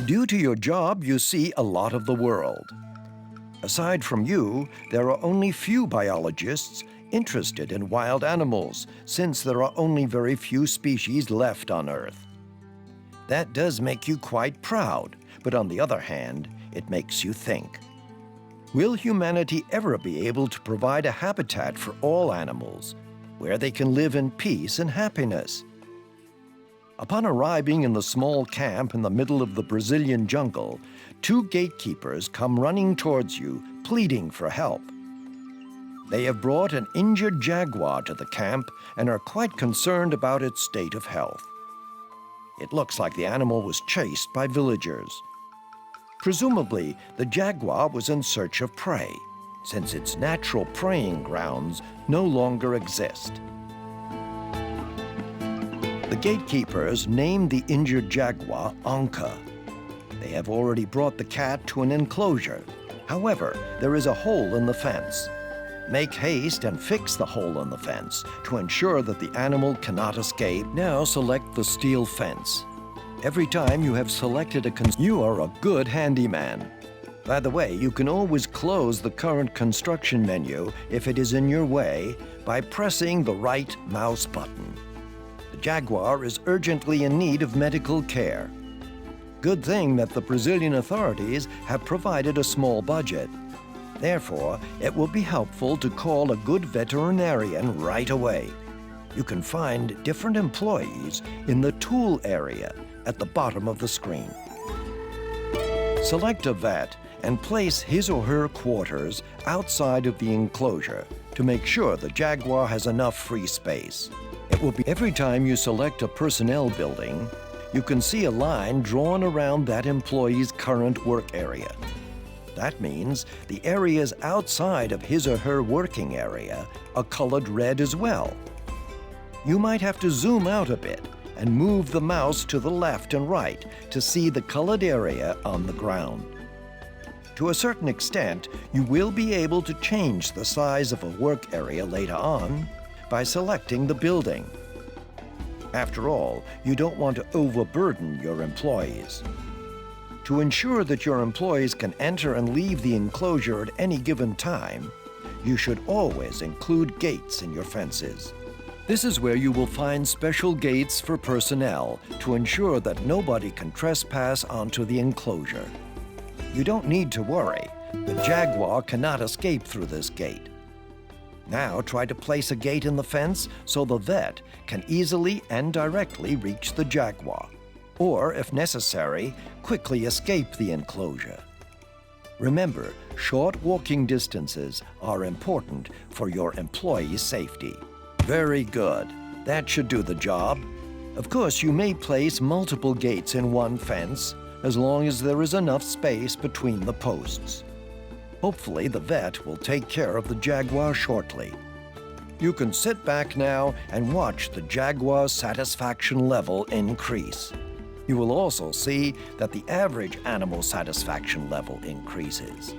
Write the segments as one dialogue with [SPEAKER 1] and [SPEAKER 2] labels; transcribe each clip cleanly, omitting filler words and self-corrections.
[SPEAKER 1] Due to your job, you see a lot of the world. Aside from you, there are only few biologists interested in wild animals, since there are only very few species left on Earth. That does make you quite proud, but on the other hand, it makes you think. Will humanity ever be able to provide a habitat for all animals, where they can live in peace and happiness? Upon arriving in the small camp in the middle of the Brazilian jungle, two gatekeepers come running towards you, pleading for help. They have brought an injured jaguar to the camp and are quite concerned about its state of health. It looks like the animal was chased by villagers. Presumably, the jaguar was in search of prey, since its natural preying grounds no longer exist. The gatekeepers named the injured jaguar Onca. They have already brought the cat to an enclosure. However, there is a hole in the fence. Make haste and fix the hole in the fence to ensure that the animal cannot escape. Now select the steel fence. Every time you have selected you are a good handyman. By the way, you can always close the current construction menu if it is in your way by pressing the right mouse button. The jaguar is urgently in need of medical care. Good thing that the Brazilian authorities have provided a small budget. Therefore, it will be helpful to call a good veterinarian right away. You can find different employees in the tool area at the bottom of the screen. Select a vet and place his or her quarters outside of the enclosure to make sure the jaguar has enough free space. It will be every time you select a personnel building, you can see a line drawn around that employee's current work area. That means the areas outside of his or her working area are colored red as well. You might have to zoom out a bit and move the mouse to the left and right to see the colored area on the ground. To a certain extent, you will be able to change the size of a work area later on by selecting the building. After all, you don't want to overburden your employees. To ensure that your employees can enter and leave the enclosure at any given time, you should always include gates in your fences. This is where you will find special gates for personnel to ensure that nobody can trespass onto the enclosure. You don't need to worry. The jaguar cannot escape through this gate. Now try to place a gate in the fence so the vet can easily and directly reach the jaguar, or, if necessary, quickly escape the enclosure. Remember, short walking distances are important for your employees' safety. Very good. That should do the job. Of course, you may place multiple gates in one fence, as long as there is enough space between the posts. Hopefully, the vet will take care of the jaguar shortly. You can sit back now and watch the jaguar's satisfaction level increase. You will also see that the average animal satisfaction level increases.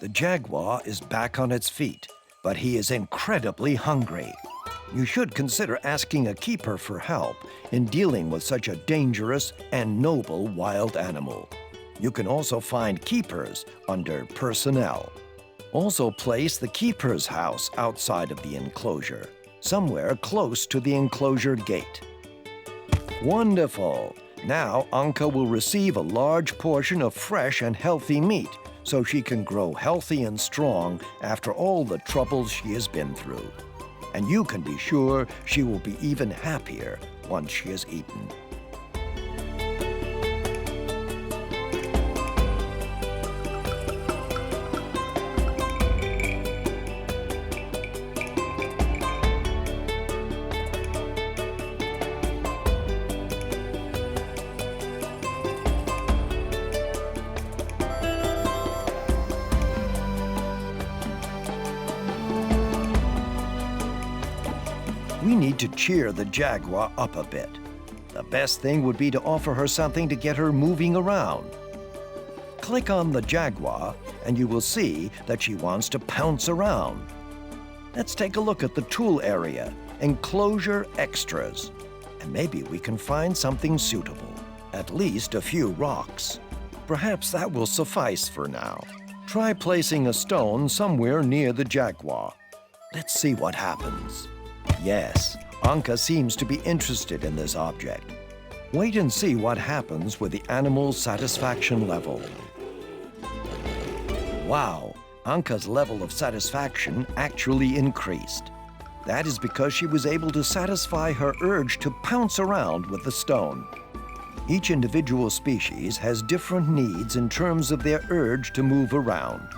[SPEAKER 1] The jaguar is back on its feet, but he is incredibly hungry. You should consider asking a keeper for help in dealing with such a dangerous and noble wild animal. You can also find keepers under personnel. Also place the keeper's house outside of the enclosure, somewhere close to the enclosure gate. Wonderful! Now Onca will receive a large portion of fresh and healthy meat, so she can grow healthy and strong after all the troubles she has been through. And you can be sure she will be even happier once she has eaten. We need to cheer the jaguar up a bit. The best thing would be to offer her something to get her moving around. Click on the jaguar and you will see that she wants to pounce around. Let's take a look at the tool area, Enclosure Extras, and maybe we can find something suitable. At least a few rocks. Perhaps that will suffice for now. Try placing a stone somewhere near the jaguar. Let's see what happens. Yes, Onca seems to be interested in this object. Wait and see what happens with the animal's satisfaction level. Wow, Onca's level of satisfaction actually increased. That is because she was able to satisfy her urge to pounce around with the stone. Each individual species has different needs in terms of their urge to move around.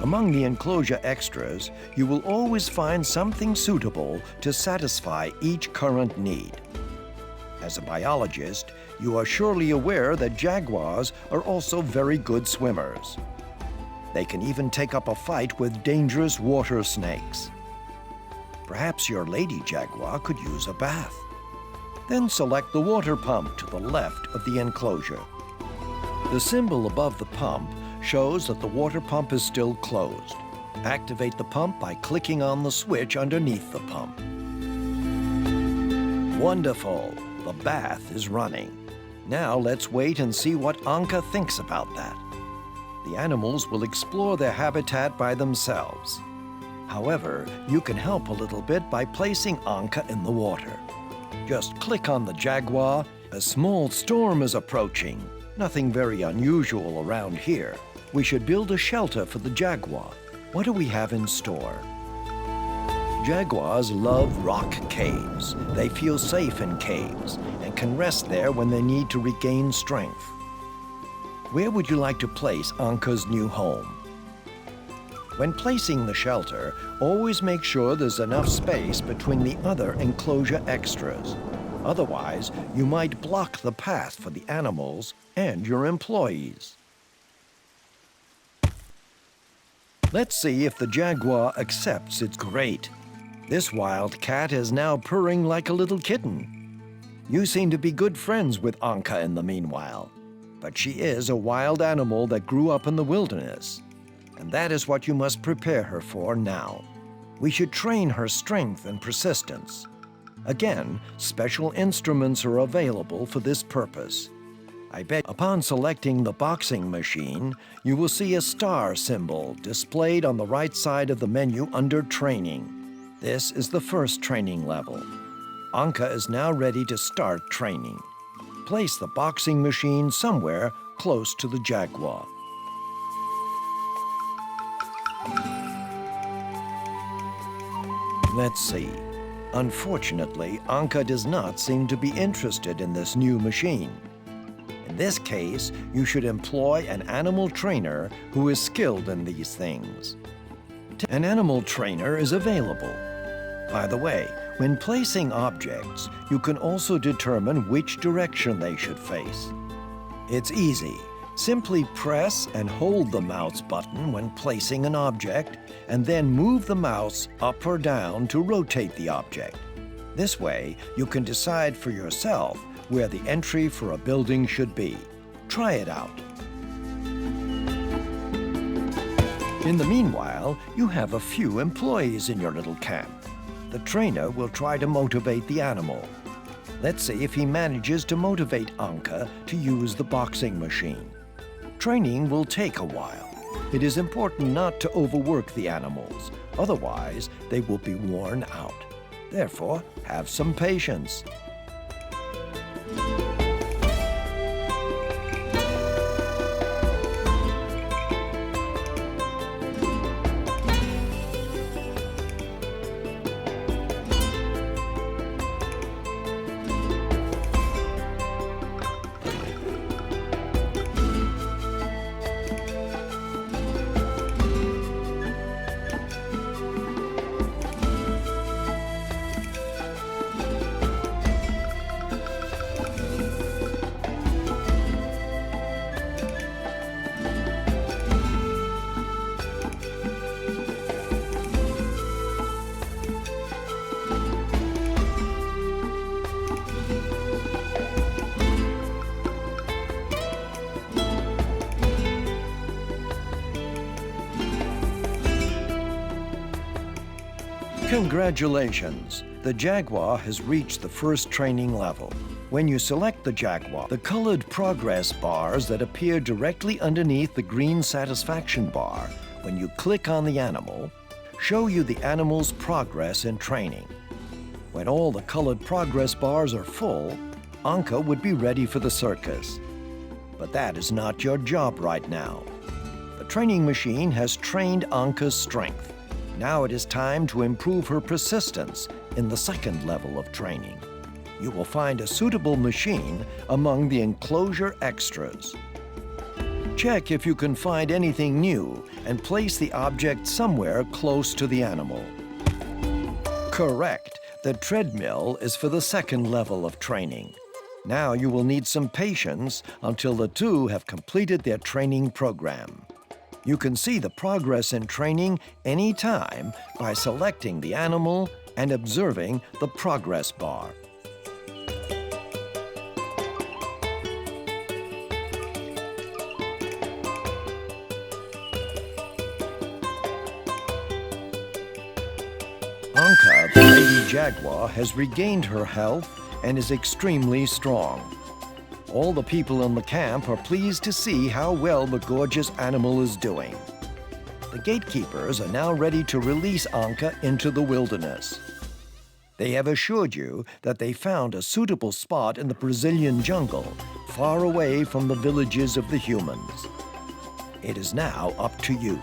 [SPEAKER 1] Among the enclosure extras, you will always find something suitable to satisfy each current need. As a biologist, you are surely aware that jaguars are also very good swimmers. They can even take up a fight with dangerous water snakes. Perhaps your lady jaguar could use a bath. Then select the water pump to the left of the enclosure. The symbol above the pump shows that the water pump is still closed. Activate the pump by clicking on the switch underneath the pump. Wonderful! The bath is running. Now let's wait and see what Onca thinks about that. The animals will explore their habitat by themselves. However, you can help a little bit by placing Onca in the water. Just click on the jaguar. A small storm is approaching. Nothing very unusual around here. We should build a shelter for the jaguar. What do we have in store? Jaguars love rock caves. They feel safe in caves and can rest there when they need to regain strength. Where would you like to place Onca's new home? When placing the shelter, always make sure there's enough space between the other enclosure extras. Otherwise, you might block the path for the animals and your employees. Let's see if the jaguar accepts its great. This wild cat is now purring like a little kitten. You seem to be good friends with Onca in the meanwhile. But she is a wild animal that grew up in the wilderness. And that is what you must prepare her for now. We should train her strength and persistence. Again, special instruments are available for this purpose. I bet upon selecting the boxing machine, you will see a star symbol displayed on the right side of the menu under Training. This is the first training level. Onca is now ready to start training. Place the boxing machine somewhere close to the jaguar. Let's see. Unfortunately, Onca does not seem to be interested in this new machine. In this case, you should employ an animal trainer who is skilled in these things. An animal trainer is available. By the way, when placing objects, you can also determine which direction they should face. It's easy. Simply press and hold the mouse button when placing an object, and then move the mouse up or down to rotate the object. This way, you can decide for yourself where the entry for a building should be. Try it out. In the meanwhile, you have a few employees in your little camp. The trainer will try to motivate the animal. Let's see if he manages to motivate Onca to use the boxing machine. Training will take a while. It is important not to overwork the animals, otherwise they will be worn out. Therefore, have some patience. Congratulations! The Jaguar has reached the first training level. When you select the Jaguar, the colored progress bars that appear directly underneath the green satisfaction bar when you click on the animal show you the animal's progress in training. When all the colored progress bars are full, Onca would be ready for the circus. But that is not your job right now. The training machine has trained Onca's strength. Now it is time to improve her persistence in the second level of training. You will find a suitable machine among the enclosure extras. Check if you can find anything new and place the object somewhere close to the animal. Correct. The treadmill is for the second level of training. Now you will need some patience until the two have completed their training program. You can see the progress in training anytime by selecting the animal and observing the progress bar. Onca, the lady jaguar, has regained her health and is extremely strong. All the people in the camp are pleased to see how well the gorgeous animal is doing. The gatekeepers are now ready to release Onca into the wilderness. They have assured you that they found a suitable spot in the Brazilian jungle, far away from the villages of the humans. It is now up to you.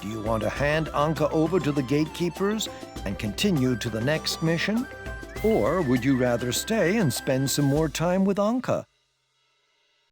[SPEAKER 1] Do you want to hand Onca over to the gatekeepers and continue to the next mission? Or would you rather stay and spend some more time with Onca?